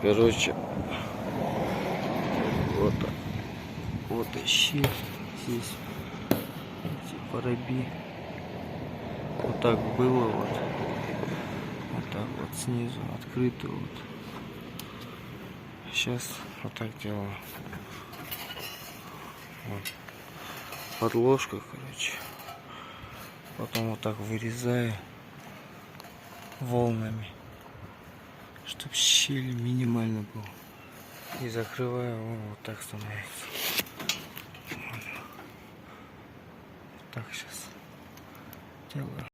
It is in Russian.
Короче, вот ищи здесь эти пороби. Вот так было вот так вот снизу открыто вот. Сейчас вот так делаю. Вот. Подложка, короче. Потом вот так вырезаю волнами, чтобы щель минимально был. И закрываю, вот так становится. Вот так сейчас делаю.